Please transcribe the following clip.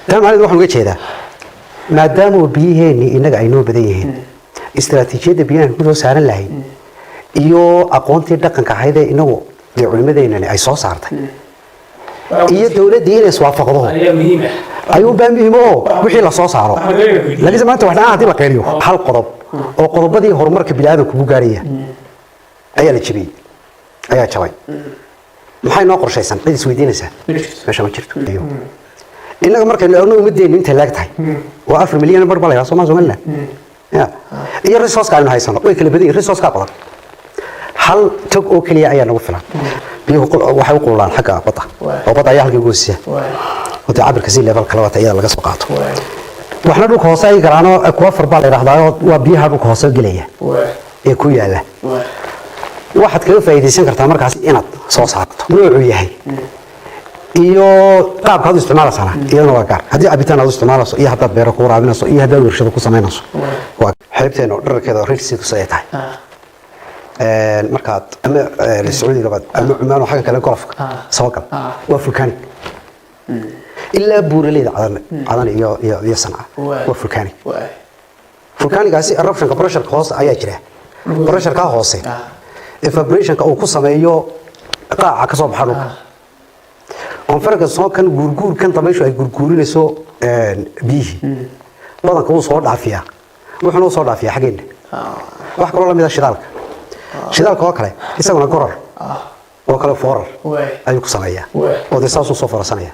تمام على واحد وجهه ما دام بيهني إنك عينو بديهن استراتيجية بيان كله سعر اللهين iyo aqoontii dhaqanka ahayd ee inagu ee culimadeena ay soo saartay iyo dawladda inay iswaafaqdo ayuu baa muhiim oo wixii la soo saaro laakiin maanta waxna hadii la qeeliyo hal qodob oo qodobadii horumarka bini'aadamku ku gaaraya ayaa la jabiyay ayaa jabay maxay noo qorshaysan cid isweydiinaysa meesha ma jirto iyo inaga markaynu eegno umadeena inta laag tahay waa 4 milyan bar balaya Soomaaliland ya iyo resource ka haysano way kala badiyay resource ka badan hal tag oo kaliya ayaa nagu filan biyo waxa uu qulaan xagga badda oo badda ayaa halkii goosiya oo cabirka si level kala wata ayaa laga soo qaato waxna dhulka hoose ay garaano kuwa farbal ay raxdaa waa biyaha dhulka hoose galaya ee ku yaala waxaad kaga faa'iideysan kartaa markaas inaad soo saarto noocu yahay iyo qaabka aad isticmaalaysaa iyadana waa gaar haddii cabitaan aad isticmaalayso iyo haddaad beero ku waraabinayso iyo haddaad warshado ku samaynayso waa xeebteena dharkeeda rigsiga soo tahay markaad ama Sacuudiga baad ama Cumaan waxa kale golfka soo gal waa fulkaani illa buuraleyda cadan iyo sanaa waa fulkaani fulkaanigaasi eruption pressure hoose ayaa jira pressure ka hoose evaporation ka uu ku sameeyo qaaca ka soo baxo on farqa soo kan gurguur kan dabaysho ay gurguurinayso bihi badanka uu soo dhaafiya wuxuu soo dhaafiya xageena wax kale la mid ah shidaalka oo kale isaguna gorar oo kale foorar ayuu ku sameeyaa oo deesaas soo farasanaya